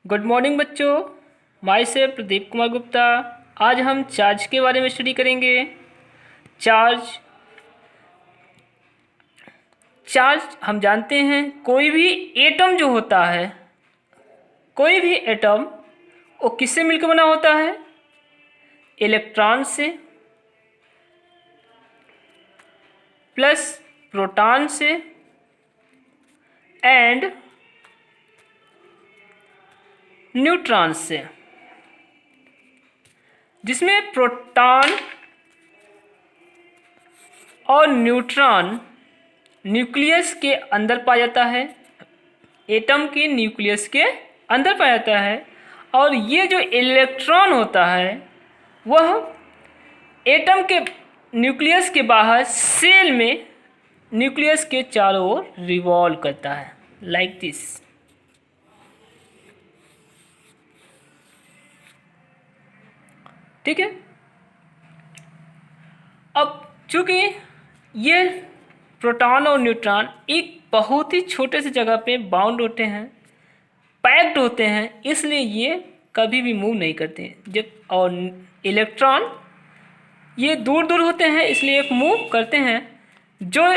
Good morning बच्चों। माई से प्रदीप कुमार गुप्ता। आज हम चार्ज के बारे में स्टडी करेंगे। चार्ज चार्ज हम जानते हैं कोई भी एटम जो होता है, कोई भी एटम वो किससे मिलकर बना होता है? इलेक्ट्रॉन से प्लस प्रोटॉन से एंड न्यूट्रॉन से, जिसमें प्रोटॉन और न्यूट्रॉन न्यूक्लियस के अंदर पाया जाता है, एटम के न्यूक्लियस के अंदर पाया जाता है। और ये जो इलेक्ट्रॉन होता है वह एटम के न्यूक्लियस के बाहर सेल में न्यूक्लियस के चारों ओर रिवॉल्व करता है, लाइक दिस। ठीक है। अब चूंकि ये प्रोटॉन और न्यूट्रॉन एक बहुत ही छोटे से जगह पे बाउंड होते हैं, पैक्ड होते हैं, इसलिए ये कभी भी मूव नहीं करते हैं। जब और इलेक्ट्रॉन ये दूर दूर होते हैं इसलिए मूव करते हैं। जो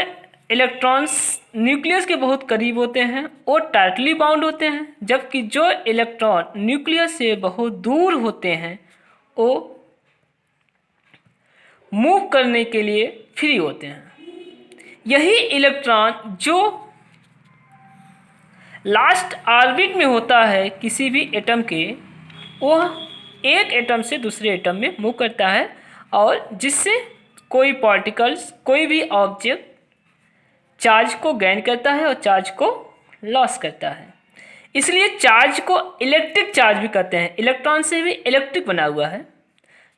इलेक्ट्रॉन्स न्यूक्लियस के बहुत करीब होते हैं वो टाइटली बाउंड होते हैं, जबकि जो इलेक्ट्रॉन न्यूक्लियस से बहुत दूर होते हैं वो मूव करने के लिए फ्री होते हैं। यही इलेक्ट्रॉन जो लास्ट ऑर्बिट में होता है किसी भी एटम के, वह एक एटम से दूसरे एटम में मूव करता है और जिससे कोई पार्टिकल्स, कोई भी ऑब्जेक्ट चार्ज को गेन करता है और चार्ज को लॉस करता है। इसलिए चार्ज को इलेक्ट्रिक चार्ज भी कहते हैं। इलेक्ट्रॉन से भी इलेक्ट्रिक बना हुआ है,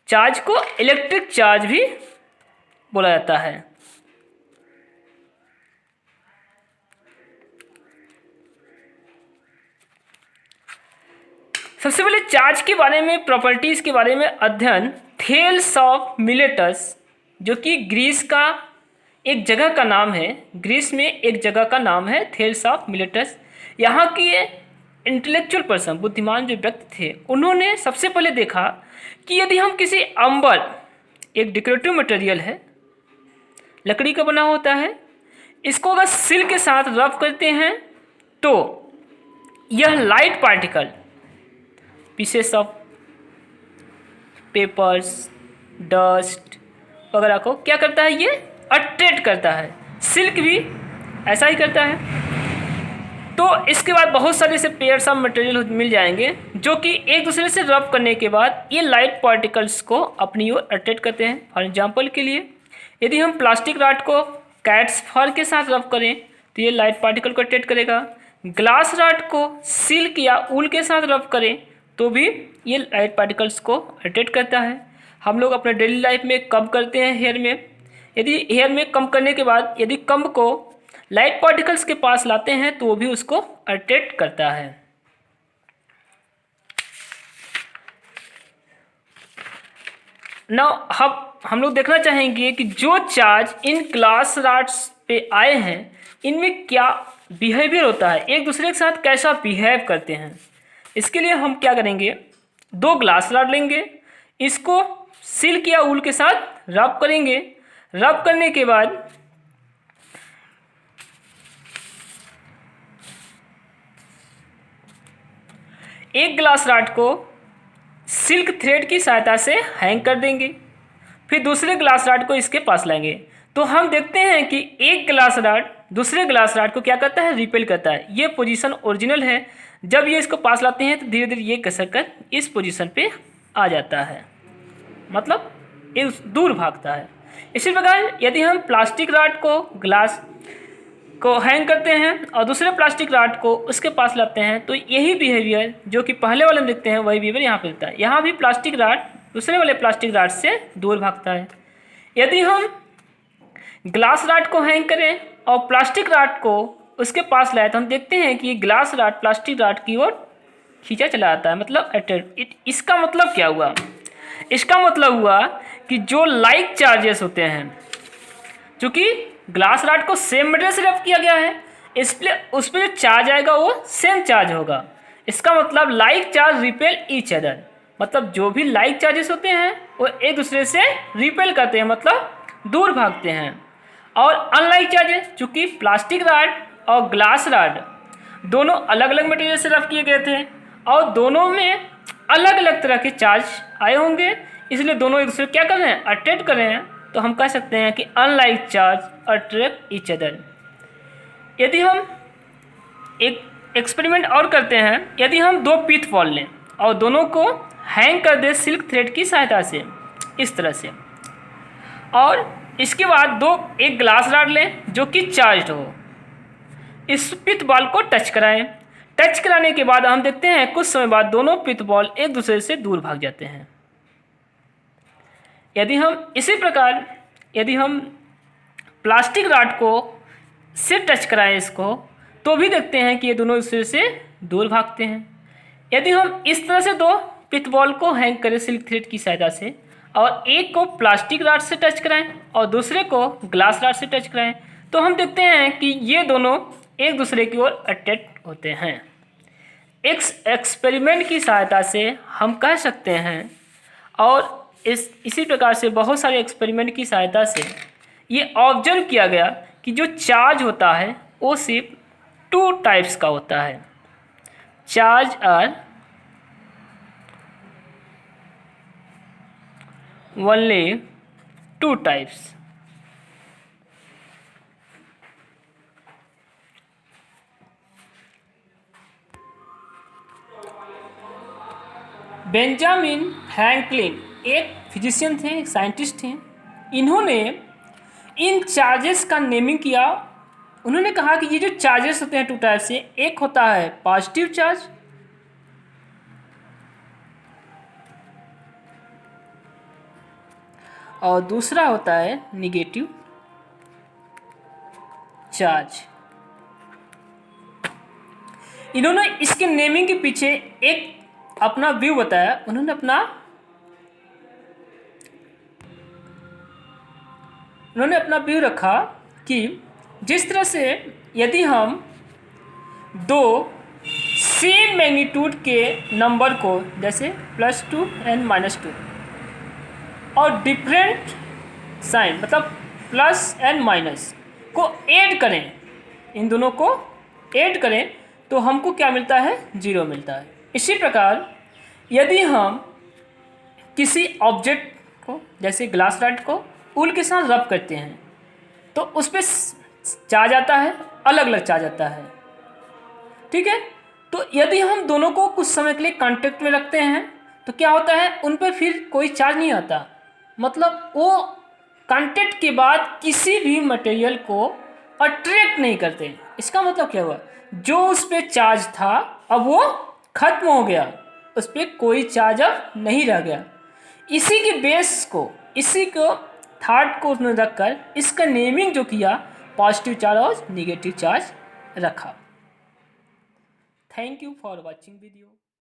चार्ज को इलेक्ट्रिक चार्ज भी बोला जाता है। सबसे पहले चार्ज के बारे में, प्रॉपर्टीज के बारे में अध्ययन थेल्स ऑफ मिलेटस, जो कि ग्रीस का एक जगह का नाम है। ग्रीस में एक जगह का नाम है थेल्स ऑफ मिलेटस। यहाँ की इंटेलेक्चुअल पर्सन, बुद्धिमान जो व्यक्ति थे, उन्होंने सबसे पहले देखा कि यदि हम किसी अंबर, एक डेकोरेटिव मटेरियल है, लकड़ी का बना होता है, इसको अगर सिल्क के साथ रब करते हैं तो यह light particle, pieces of papers, dust वगैरह को क्या करता है? ये अट्रैक्ट करता है। सिल्क भी ऐसा ही करता है। तो इसके बाद बहुत सारे से पेयर्स ऑफ मटेरियल मिल जाएंगे जो कि एक दूसरे से रब करने के बाद ये लाइट पार्टिकल्स को अपनी ओर अट्रैक्ट करते हैं। फॉर एग्जांपल के लिए यदि हम प्लास्टिक रॉड को कैट्स फर के साथ रब करें तो ये लाइट पार्टिकल को अट्रैक्ट करेगा। ग्लास रॉड को सिल्क या ऊल के साथ रब करें तो भी ये लाइट पार्टिकल्स को अट्रैक्ट करता है। हम लोग अपने डेली लाइफ में कम करते हैं हेयर में। यदि हेयर में कम करने के बाद यदि कम को लाइट पार्टिकल्स के पास लाते हैं तो वो भी उसको अट्रैक्ट करता है। नाउ हम लोग देखना चाहेंगे कि जो चार्ज इन ग्लास रॉड्स पे आए हैं इनमें क्या बिहेवियर होता है, एक दूसरे के साथ कैसा बिहेव करते हैं। इसके लिए हम क्या करेंगे, दो ग्लास रॉड लेंगे, इसको सिल्क या ऊल के साथ रब करेंगे। रब करने के बाद एक ग्लास रॉड को सिल्क थ्रेड की सहायता से हैंग कर देंगे, फिर दूसरे ग्लास रॉड को इसके पास लाएंगे तो हम देखते हैं कि एक ग्लास रॉड दूसरे ग्लास रॉड को क्या करता है? रिपेल करता है। ये पोजीशन ओरिजिनल है। जब ये इसको पास लाते हैं तो धीरे धीरे ये घसर कर इस पोजीशन पे आ जाता है, मतलब ये दूर भागता है। इसी प्रकार यदि हम प्लास्टिक रॉड को ग्लास को हैंग करते हैं और दूसरे प्लास्टिक रॉड को उसके पास लाते हैं तो यही बिहेवियर जो कि पहले वाले में देखते हैं वही बिहेवियर यहाँ पे होता है। यहाँ भी प्लास्टिक रॉड दूसरे वाले प्लास्टिक रॉड से दूर भागता है। यदि हम ग्लास रॉड को हैंग करें और प्लास्टिक रॉड को उसके पास लाए तो हम देखते हैं कि ग्लास रॉड प्लास्टिक रॉड की ओर खींचा चला आता है, मतलब अट्रैक्ट। इसका मतलब क्या हुआ? इसका मतलब हुआ कि जो लाइक चार्जेस होते हैं, चूँकि ग्लास रॉड को सेम मटेरियल से रब किया गया है, इसलिए उस पर जो चार्ज आएगा वो सेम चार्ज होगा। इसका मतलब like charge repel each other, मतलब जो भी लाइक चार्जेस होते हैं वो एक दूसरे से रिपेल करते हैं, मतलब दूर भागते हैं। और अनलाइक चार्जेस, चूँकि प्लास्टिक रॉड और ग्लास रॉड दोनों अलग अलग मटेरियल से रफ किए गए थे और दोनों में अलग अलग तरह के चार्ज आए होंगे, इसलिए दोनों एक दूसरे क्या कर रहे हैं, अट्रैक्ट कर रहे हैं। तो हम कह सकते हैं कि unlike charge attract each other. यदि हम एक एक्सपेरिमेंट और करते हैं, यदि हम दो पीथ बॉल लें और दोनों को हैंग कर दें सिल्क थ्रेड की सहायता से, इस तरह से, और इसके बाद एक ग्लास रॉड लें जो कि चार्ज हो, इस पिथ बॉल को टच कराएं। टच कराने के बाद हम देखते हैं कुछ समय बाद दोनों पिथ बॉल एक दूसरे से दूर भाग जाते हैं। यदि हम इसी प्रकार यदि हम प्लास्टिक रॉड को से टच कराएं इसको, तो भी देखते हैं कि ये दोनों एक दूसरे से दूर भागते हैं। यदि हम इस तरह से दो पिथ बॉल को हैंग करें सिल्क थ्रेड की सहायता से और एक को प्लास्टिक रॉड से टच कराएं और दूसरे को ग्लास रॉड से टच कराएं, तो हम देखते हैं कि ये दोनों एक दूसरे की ओर अट्रैक्ट होते हैं। इस एक्सपेरिमेंट की सहायता से हम कह सकते हैं, और इसी प्रकार से बहुत सारे एक्सपेरिमेंट की सहायता से ये ऑब्जर्व किया गया कि जो चार्ज होता है वो सिर्फ 2 टाइप्स का होता है। Charge are only 2 types. Benjamin Franklin एक फिजिशियन थे, एक साइंटिस्ट थे। इन्होंने इन चार्जेस का नेमिंग किया। उन्होंने कहा कि ये जो चार्जेस होते हैं 2 टाइप से, एक होता है पॉजिटिव चार्ज और दूसरा होता है निगेटिव चार्ज। इन्होंने इसके नेमिंग के पीछे एक अपना व्यू बताया। उन्होंने अपना व्यू रखा कि जिस तरह से यदि हम दो सेम मैग्नीट्यूड के नंबर को, जैसे +2 एंड -2, और डिफरेंट साइन मतलब प्लस एंड माइनस को ऐड करें, इन दोनों को ऐड करें, तो हमको क्या मिलता है, 0 मिलता है। इसी प्रकार यदि हम किसी ऑब्जेक्ट को, जैसे ग्लास रॉड को ऊल के साथ रब करते हैं, तो उस पर चार्ज आता है, अलग अलग चार्ज आता है, ठीक है। तो यदि हम दोनों को कुछ समय के लिए कांटेक्ट में रखते हैं तो क्या होता है, उन पर फिर कोई चार्ज नहीं आता, मतलब वो कांटेक्ट के बाद किसी भी मटेरियल को अट्रैक्ट नहीं करते। इसका मतलब क्या हुआ, जो उस पर चार्ज था अब वो खत्म हो गया, उस पर कोई चार्ज अब नहीं रह गया। इसी के बेस को, इसी को थॉट को उसने रखकर इसका नेमिंग जो किया, पॉजिटिव चार्ज और निगेटिव चार्ज रखा। Thank you for watching video.